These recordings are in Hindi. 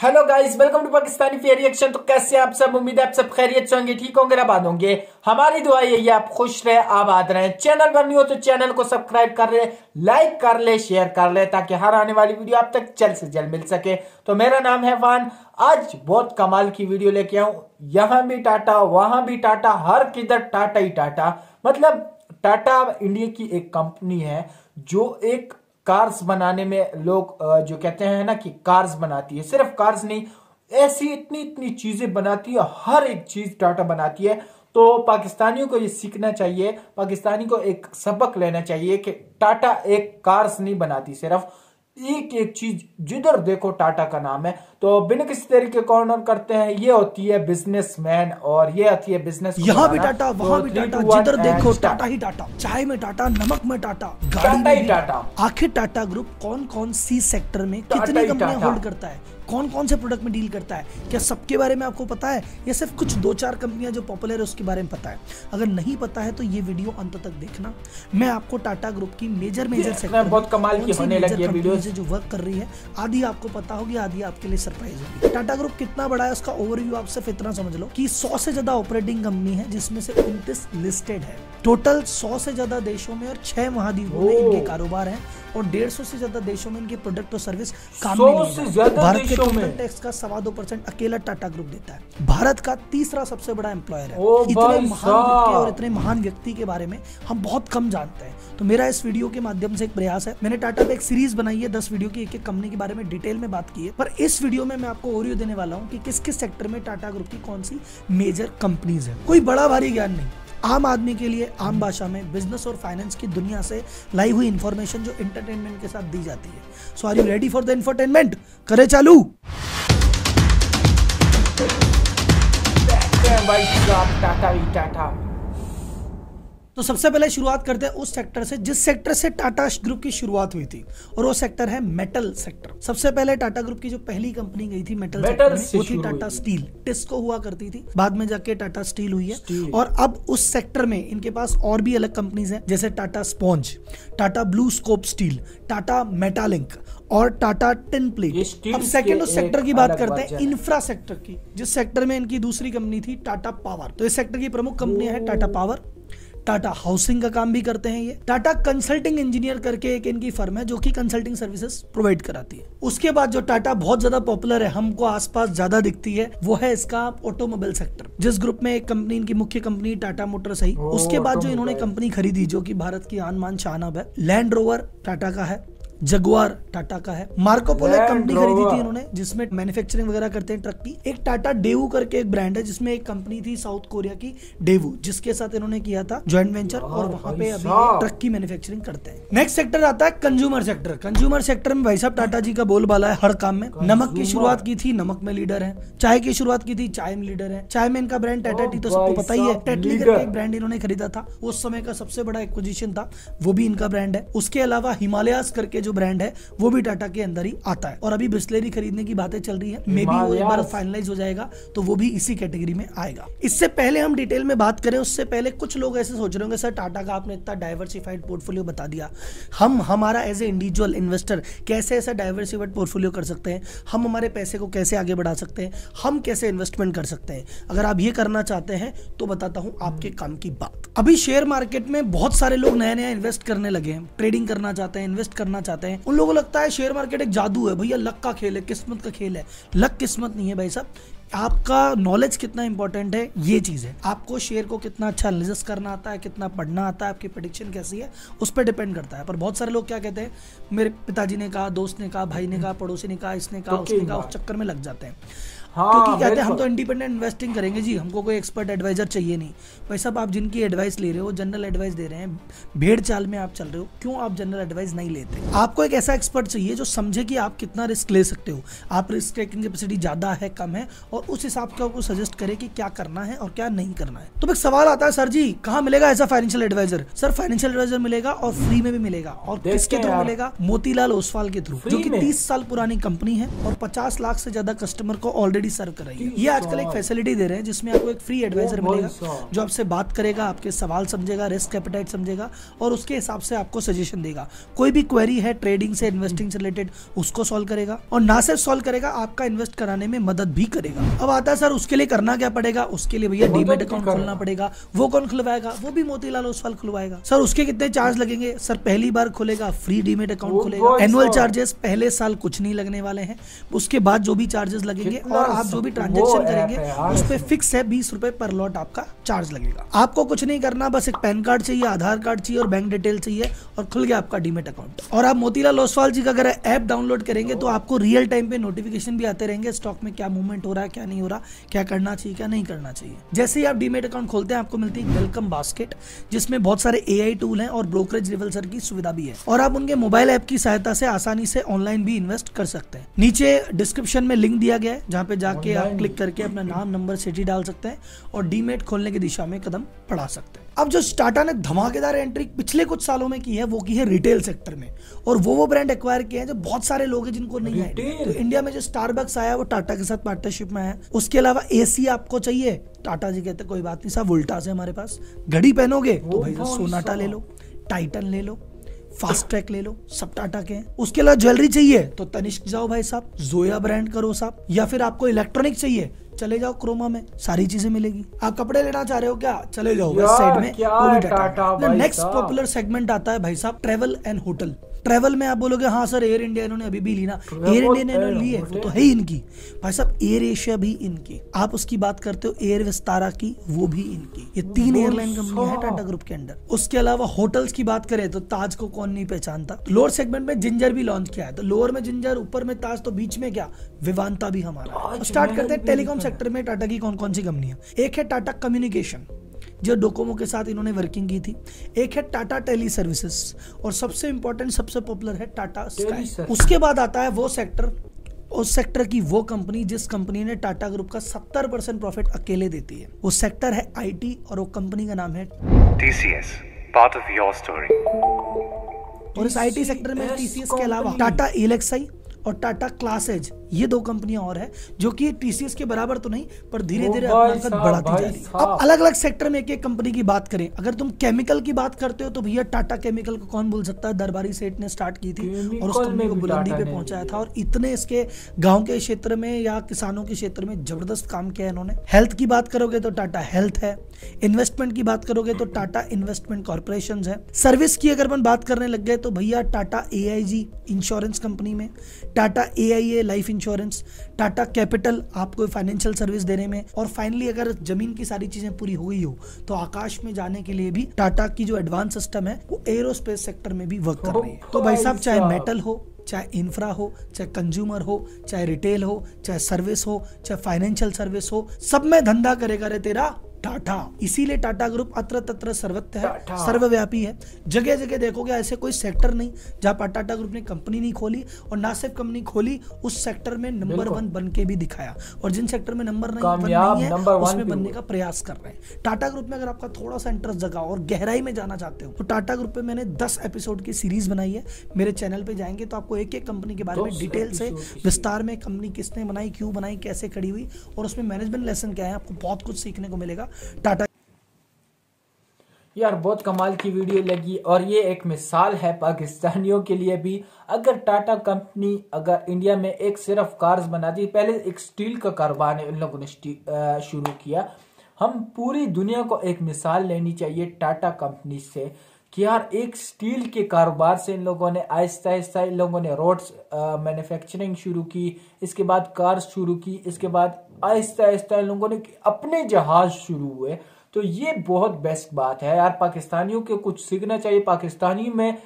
Hello guys, welcome to Pakistani fair reaction. तो कैसे आप सब? उम्मीद है आप सब खैरियत से होंगे, ठीक होंगे, आबाद होंगे। हमारी दुआ यही है आप खुश रहे, आबाद रहे। चैनल पर नहीं हो तो चैनल को सब्सक्राइब कर ले, लाइक कर ले, शेयर कर ले, ताकि हर आने वाली वीडियो आप तक जल्द से जल्द मिल सके। तो मेरा नाम है वान। आज बहुत कमाल की वीडियो लेके आऊं। यहाँ भी टाटा, वहां भी टाटा, हर किधर टाटा ही टाटा। मतलब टाटा इंडिया की एक कंपनी है जो एक कार्स बनाने में लोग जो कहते हैं ना कि कार्स बनाती है। सिर्फ कार्स नहीं, ऐसी इतनी इतनी चीजें बनाती है, हर एक चीज टाटा बनाती है। तो पाकिस्तानियों को ये सीखना चाहिए, पाकिस्तानी को एक सबक लेना चाहिए कि टाटा एक कार्स नहीं बनाती, सिर्फ एक एक चीज जिधर देखो टाटा का नाम है। तो बिना किसी तरीके कॉर्नर करते हैं, ये होती है बिजनेसमैन और ये होती है बिजनेस। यहाँ भी टाटा, वहाँ भी टाटा, जिधर देखो टाटा ही टाटा। चाय में टाटा, नमक में टाटा, गाड़ी में ही टाटा। आखिर टाटा ग्रुप कौन कौन सी सेक्टर में कितनी कंपनियां होल्ड करता है, कौन कौन से प्रोडक्ट में डील करता है, क्या सबके बारे में आपको पता है या सिर्फ कुछ दो चार कंपनियां जो पॉपुलर है उसके बारे में पता है? अगर नहीं पता है तो ये वीडियो अंत तक देखना। मैं आपको टाटा ग्रुप की मेजर सेक्टर बहुत कमाल की होने लगी है वीडियो जो वर्क कर रही है, आधी आपको पता होगी, आधी आपके लिए सरप्राइज होगी। टाटा ग्रुप कितना बड़ा है उसका ओवरव्यू आप सिर्फ इतना समझ लो कि 100 से ज्यादा ऑपरेटिंग कंपनी है, जिसमें से 29 लिस्टेड है। टोटल 100 से ज्यादा देशों में और 6 महाद्वीपों में इनके कारोबार हैं और 150 से ज्यादा देशों में इनके प्रोडक्ट और सर्विस काम में भारत के टोटल टैक्स का 2.25% अकेला टाटा ग्रुप देता है। भारत का तीसरा सबसे बड़ा एम्प्लॉयर है। इतने महान और इतने महान व्यक्ति के बारे में हम बहुत कम जानते हैं। तो मेरा इस वीडियो के माध्यम से एक प्रयास है, मैंने टाटा पे एक सीरीज बनाई है, 10 वीडियो की, एक एक कंपनी के बारे में डिटेल में बात की है। पर इस वीडियो में मैं आपको ओवरव्यू देने वाला हूँ कि किस किस सेक्टर में टाटा ग्रुप की कौन सी मेजर कंपनीज है। कोई बड़ा भारी ज्ञान नहीं, आम आदमी के लिए आम भाषा में बिजनेस और फाइनेंस की दुनिया से लाई हुई इंफॉर्मेशन जो एंटरटेनमेंट के साथ दी जाती है। So are you ready for the infotainment? करे चालू। टाटा ही टाटा। तो सबसे पहले शुरुआत करते हैं उस सेक्टर से जिस सेक्टर से टाटा ग्रुप की शुरुआत हुई थी, और वो सेक्टर है मेटल सेक्टर। सबसे पहले टाटा ग्रुप की जो पहली कंपनी गई थी मेटल सेक्टर में, वो थी टाटा स्टील। टिस्को हुआ करती थी, बाद में जाके टाटा स्टील हुई है। और अब उस सेक्टर में इनके पास और भी अलग कंपनीज हैं, जैसे Tata sponge, Tata blue scope steel, Tata metalink और टाटा टिन प्लेट। अब सेकंड उस सेक्टर की बात करते हैं इंफ्रा सेक्टर की, जिस सेक्टर में इनकी दूसरी कंपनी थी टाटा पावर। तो इस सेक्टर की प्रमुख कंपनियां हैं टाटा पावर, टाटा हाउसिंग का काम भी करते हैं ये, टाटा कंसल्टिंग इंजीनियर करके एक इनकी फर्म है जो कि कंसल्टिंग सर्विसेज प्रोवाइड कराती है। उसके बाद जो टाटा बहुत ज्यादा पॉपुलर है, हमको आसपास ज्यादा दिखती है, वो है इसका ऑटोमोबाइल सेक्टर, जिस ग्रुप में एक कंपनी, इनकी मुख्य कंपनी टाटा मोटर्स है। उसके बाद जो इन्होंने कंपनी खरीदी जो कि भारत की आन मान शान अब है, लैंड रोवर टाटा का है, जगुआर टाटा का है, मार्को पोलो एक कंपनी खरीदी थी इन्होंने जिसमें मैन्युफैक्चरिंग वगैरह करते हैं ट्रक की। एक टाटा डेवू करके एक ब्रांड है जिसमें एक कंपनी थी साउथ कोरिया की डेवू, जिसके साथ इन्होंने किया था जॉइंट वेंचर, और वहां पे अभी ट्रक की मैन्युफैक्चरिंग करते हैं। नेक्स्ट सेक्टर आता है कंज्यूमर सेक्टर। कंज्यूमर सेक्टर में भाई साहब टाटा जी का बोलबाला है हर काम में। नमक की शुरुआत की थी, नमक में लीडर है। चाय की शुरुआत की थी, चाय में लीडर है। चाय में इनका ब्रांड टाटा टी तो सबको पता ही है। टेटली करके एक ब्रांड इन्होंने खरीदा था, उस समय का सबसे बड़ा एक्विजिशन था, वो भी इनका ब्रांड है। उसके अलावा हिमालयास करके जो ब्रांड है वो भी टाटा के अंदर ही आता है। और अभी बिस्लेरी खरीदने की बातें चल रही है, मे बी वो एक बार फाइनलाइज हो जाएगा तो वो भी इसी कैटेगरी में आएगा। इससे पहले हम डिटेल में बात करें, उससे पहले कुछ लोग ऐसे सोच रहे होंगे सर टाटा का आपने इतना डाइवर्सिफाइड पोर्टफोलियो बता दिया, हम हमारा एज ए इंडिविजुअल इन्वेस्टर कैसे ऐसा डाइवर्सिफाइड पोर्टफोलियो कर सकते हैं, हम हमारे पैसे को कैसे आगे बढ़ा सकते हैं, हम कैसे इन्वेस्टमेंट कर सकते हैं? अगर आप ये करना चाहते हैं तो बताता हूं आपके काम की बात। अभी शेयर मार्केट में बहुत सारे लोग नया नया इन्वेस्ट करने लगे हैं, ट्रेडिंग करना चाहते हैं, इन्वेस्ट करना चाहते हैं। उन लोगों को लगता है शेयर मार्केट एक जादू है, भैया लक का खेल है, किस्मत का खेल है। लक किस्मत नहीं है भाई साहब, आपका नॉलेज कितना इंपॉर्टेंट है ये चीज है। आपको शेयर को कितना अच्छा एनालिसिस करना आता है, कितना पढ़ना आता है, आपकी प्रेडिक्शन कैसी है, उस पर डिपेंड करता है। पर बहुत सारे लोग क्या कहते हैं, मेरे पिताजी ने कहा, दोस्त ने कहा, भाई ने कहा, पड़ोसी ने कहा, इसने कहा, उसने कहा, उस चक्कर में लग जाते हैं। क्योंकि कहते हैं हम तो इंडिपेंडेंट इन्वेस्टिंग करेंगे जी, हमको कोई एक्सपर्ट एडवाइजर चाहिए नहीं। भाई साहब आप जिनकी एडवाइस ले रहे हो, जनरल एडवाइस दे रहे हैं, भेड़ चाल में आप चल रहे हो, क्यों आप जनरल एडवाइस नहीं लेते? आपको एक ऐसा एक्सपर्ट चाहिए जो समझे कि आप कितना रिस्क ले सकते हो, आप रिस्क टेकिंग कैपेसिटी ज्यादा है, कम है, और उस हिसाब से आपको सजेस्ट करे कि क्या करना है और क्या नहीं करना है। तो एक सवाल आता है, सर जी कहाँ मिलेगा ऐसा financial adviser? Sir financial adviser मिलेगा और फ्री में भी मिलेगा। और किसके थ्रू मिलेगा? मोतीलाल ओसवाल के थ्रू, जो कि 30 साल पुरानी कंपनी है और 50 लाख से ज्यादा कस्टमर को ऑलरेडी ऑलरेडी सर्व कर रही है। ये आजकल एक फैसिलिटी दे रहे हैं जिसमें आपको एक फ्री एडवाइजर मिलेगा जो आपसे बात करेगा, आपके सवाल समझेगा, रिस्क एपेटाइट समझेगा और उसके हिसाब से आपको सजेशन देगा। कोई भी क्वेरी है ट्रेडिंग से, इन्वेस्टिंग से रिलेटेड, उसको सॉल्व करेगा और ना सिर्फ सॉल्व करेगा, आपका इन्वेस्ट कराने में मदद भी करेगा। अब आता है सर उसके लिए करना क्या पड़ेगा? उसके लिए भैया डीमैट अकाउंट खोलना पड़ेगा। वो कौन खुलवाएगा? वो भी मोतीलाल ओसवाल खुलवाएगा। सर उसके कितने चार्ज लगेंगे? सर पहली बार खुलेगा फ्री डीमैट अकाउंट खुलेगा। एनुअल चार्जेस पहले साल कुछ नहीं लगने वाले हैं, उसके बाद जो भी चार्जेस लगेंगे और आप जो भी ट्रांजेक्शन करेंगे उस पर फिक्स है 20 रुपए पर लॉट आपका चार्ज लगेगा। आपको कुछ नहीं करना, बस एक पैन कार्ड चाहिए, आधार कार्ड चाहिए और बैंक डिटेल चाहिए और खुल गया आपका डीमैट अकाउंट। और आप मोतीलाल ओसवाल जी का अगर ऐप डाउनलोड करेंगे तो आपको रियल टाइम पे नोटिफिकेशन भी आते रहेंगे, स्टॉक में क्या मूवमेंट हो रहा है, क्या नहीं हो रहा, क्या करना चाहिए, क्या नहीं करना चाहिए। जैसे ही आप डीमैट अकाउंट खोलते हैं आपको मिलती है वेलकम बास्केट, जिसमें बहुत सारे AI टूल हैं और ब्रोकरेज रिवर्सल की सुविधा भी है और आप उनके मोबाइल ऐप की सहायता से आसानी से ऑनलाइन भी इन्वेस्ट कर सकते हैं। नीचे डिस्क्रिप्शन में लिंक दिया गया है जहाँ पे जाके आप क्लिक करके अपना नाम, नंबर, सिटी डाल सकते हैं और डीमैट खोलने की दिशा में कदम बढ़ा सकते हैं। अब जो टाटा ने धमाकेदार एंट्री पिछले कुछ सालों में की है वो की है रिटेल सेक्टर में और वो ब्रांड एक्वायर किए हैं जो बहुत सारे लोग हैं जिनको नहीं है। तो इंडिया में जो स्टारबक्स आया वो टाटा के साथ पार्टनरशिप में है। उसके अलावा AC आपको चाहिए, टाटा जी कहते कोई बात नहीं साहब, वोल्टास है हमारे पास। घड़ी पहनोगे तो भाई सोनाटा ले लो, टाइटन ले लो, फास्ट ट्रैक ले लो, सब टाटा के हैं। उसके अलावा ज्वेलरी चाहिए तो तनिष्क जाओ भाई साहब, जोया ब्रांड करो साहब, या फिर आपको इलेक्ट्रॉनिक चाहिए चले जाओ क्रोमा में, सारी चीजें मिलेगी। आप कपड़े लेना चाह रहे हो क्या, चले जाओ वेस्ट साइड में, वो भी टाटा। नेक्स्ट पॉपुलर सेगमेंट आता है भाई साहब ट्रेवल एंड होटल। ट्रेवल में आप बोलोगे हाँ सर एयर इंडिया इन्होंने अभी भी ली ना, एयर इंडिया ने इन्होंने ली है, वो तो है ही इनकी भाई साहब। एयर एशिया भी इनकी, आप उसकी बात करते हो एयर विस्तारा की, वो भी इनकी। ये 3 एयरलाइन कंपनी है टाटा ग्रुप के अंडर। उसके अलावा होटल्स की बात करें तो ताज को कौन नहीं पहचानता। लोअर सेगमेंट में जिंजर भी लॉन्च किया है, तो लोअर में जिंजर, ऊपर में ताज, तो बीच में क्या विवांता भी हमारा। स्टार्ट करते हैं टेलीकॉम सेक्टर में टाटा की कौन कौन सी कंपनियां। एक है टाटा कम्युनिकेशन जो डोकोमो के साथ इन्होंने वर्किंग की थी। एक है टाटा टेली सर्विसेज और सबसे इंपॉर्टेंट, सबसे पॉपुलर है टाटा स्काई। उसके बाद आता है वो सेक्टर, उस सेक्टर की वो कंपनी जिस कंपनी ने टाटा ग्रुप का 70% प्रॉफिट अकेले देती है। वो सेक्टर है IT और वो कंपनी का नाम है TCS, part of your story. और इस IT सेक्टर में TCS के अलावा टाटा एलेक्साई और टाटा क्लासेज, ये 2 कंपनियां और है जो कि TCS के बराबर तो नहीं पर धीरे धीरे अपना कद बढ़ाती जा रही है। अब अलग अलग सेक्टर में एक एक कंपनी की बात करें, अगर तुम केमिकल की बात करते हो तो भैया टाटा केमिकल को कौन भूल सकता है। दरबारी सेठ ने स्टार्ट की थी और उस कंपनी को बुलंदी पे पहुंचाया था और इतने इसके गांव के क्षेत्र में या किसानों के क्षेत्र में जबरदस्त काम किया है इन्होंने। हेल्थ की बात करोगे तो टाटा हेल्थ है, इन्वेस्टमेंट की बात करोगे तो टाटा इन्वेस्टमेंट कॉर्पोरेशन है, सर्विस की अगर अपन बात करने लग गए तो भैया टाटा AIG इंश्योरेंस कंपनी में, Tata AIA life insurance, Tata capital आपको फाइनेंशियल सर्विस देने में, और फाइनली अगर जमीन की सारी चीजें पूरी हो गई हो तो आकाश में जाने के लिए भी टाटा की जो एडवांस सिस्टम है वो एरोस्पेस सेक्टर में भी वर्क कर रही है। तो भाई साहब चाहे मेटल हो, चाहे इंफ्रा हो, चाहे कंज्यूमर हो, चाहे रिटेल हो, चाहे सर्विस हो, चाहे फाइनेंशियल सर्विस हो, सब में धंधा करेगा रे तेरा टाटा। इसीलिए टाटा ग्रुप अत्र तत्र सर्वत्र है, सर्वव्यापी है। जगह जगह देखोगे ऐसे कोई सेक्टर नहीं जहां टाटा ग्रुप ने कंपनी नहीं खोली, और ना सिर्फ कंपनी खोली, उस सेक्टर में नंबर 1 बन के भी दिखाया, और जिन सेक्टर में नंबर नहीं है उसमें बनने का प्रयास कर रहे हैं। टाटा ग्रुप में अगर आपका थोड़ा सा इंटरेस्ट जगा और गहराई में जाना चाहते हो तो टाटा ग्रुप पे मैंने 10 एपिसोड की सीरीज बनाई है। मेरे चैनल पे जाएंगे तो आपको एक एक कंपनी के बारे में डिटेल से विस्तार में, कंपनी किसने बनाई, क्यों बनाई, कैसे खड़ी हुई, और उसमें मैनेजमेंट लेसन क्या है, आपको बहुत कुछ सीखने को मिलेगा। टाटा यार बहुत कमाल की वीडियो लगी, और ये एक मिसाल है पाकिस्तानियों के लिए भी। अगर टाटा कंपनी अगर इंडिया में एक सिर्फ कार्स बनाती, पहले एक स्टील का कारोबार इन लोगों ने शुरू किया, हम पूरी दुनिया को एक मिसाल लेनी चाहिए टाटा कंपनी से कि यार एक स्टील के कारोबार से इन लोगों ने आहिस्ता आहिस्ता इन लोगों ने रोड्स मैन्युफैक्चरिंग शुरू की, इसके बाद कार्स शुरू की, इसके बाद आहिस्ता आहिस्ता इन लोगों ने अपने जहाज शुरू हुए। तो ये बहुत बेस्ट बात है यार, पाकिस्तानियों को कुछ सीखना चाहिए। पाकिस्तानी में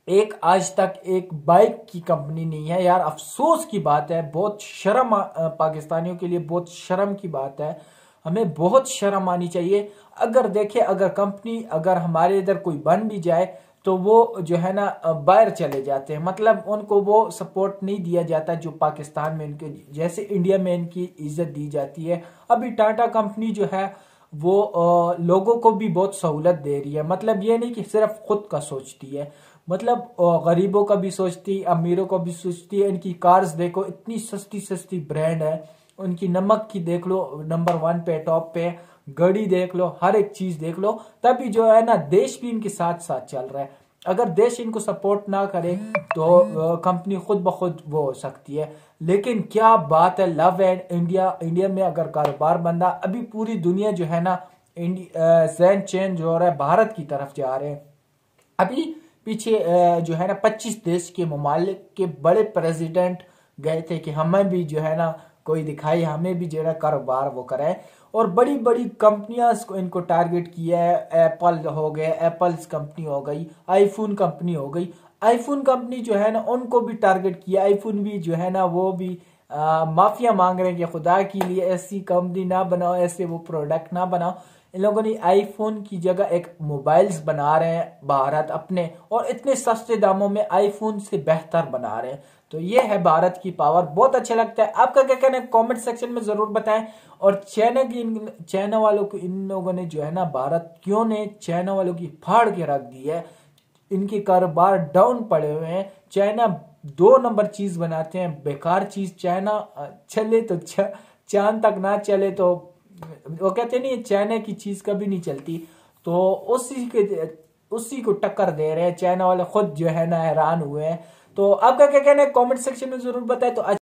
एक आज तक एक बाइक की कंपनी नहीं है यार, अफसोस की बात है, बहुत शर्म, पाकिस्तानियों के लिए बहुत शर्म की बात है, हमें बहुत शर्म आनी चाहिए। अगर देखे अगर कंपनी अगर हमारे इधर कोई बन भी जाए तो वो जो है ना बाहर चले जाते हैं, मतलब उनको वो सपोर्ट नहीं दिया जाता जो पाकिस्तान में इनके जैसे इंडिया में इनकी इज्जत दी जाती है। अभी टाटा कंपनी जो है वो लोगों को भी बहुत सहूलत दे रही है, मतलब ये नहीं कि सिर्फ खुद का सोचती है, मतलब गरीबों का भी सोचती, अमीरों को भी सोचती है। इनकी कार्स देखो, इतनी सस्ती सस्ती ब्रांड है, उनकी नमक की देख लो, नंबर 1 पे, टॉप पे, गड़ी देख लो, हर एक चीज देख लो, तभी जो है ना देश भी इनके साथ साथ चल रहा है। अगर देश इनको सपोर्ट ना करे तो कंपनी खुद ब खुद वो हो सकती है। लेकिन क्या बात है, लव एंड इंडिया, इंडिया में अगर कारोबार बंदा, अभी पूरी दुनिया जो है ना जहन चेंज हो रहा है, भारत की तरफ जा रहे हैं। अभी पीछे जो है ना 25 देश के ममालिक के बड़े प्रेसिडेंट गए थे कि हमें भी जो है ना कोई दिखाई, हमें भी जो है कारोबार वो कराए। और बड़ी बड़ी कंपनियां को इनको टारगेट किया है। एप्पल हो गए, एप्पल्स कंपनी हो गई, आईफोन कंपनी हो गई। आईफोन कंपनी जो है ना उनको भी टारगेट किया। आईफोन भी जो है ना वो भी माफिया मांग रहे हैं कि खुदा के लिए ऐसी कंपनी ना बनाओ, ऐसे वो प्रोडक्ट ना बनाओ। इन लोगों ने आईफोन की जगह एक मोबाइल्स बना रहे हैं भारत अपने, और इतने सस्ते दामों में आईफोन से बेहतर बना रहे हैं। तो ये है भारत की पावर। बहुत अच्छा लगता है। आपका क्या कहना है कमेंट सेक्शन में जरूर बताएं। और चाइना वालों को इन लोगों ने जो है ना, भारतीयों ने चाइना वालों की फाड़ के रख दी है। इनके कारोबार डाउन पड़े हुए हैं। चाइना 2 नंबर चीज बनाते हैं, बेकार चीज। चाइना चले तो चांद तक ना चले तो वो कहते नहीं, चाइना की चीज कभी नहीं चलती। तो उसी को टक्कर दे रहे हैं। चाइना वाले खुद जो है ना हैरान हुए हैं। तो आपका क्या कहना है कमेंट सेक्शन में जरूर बताएं। तो आज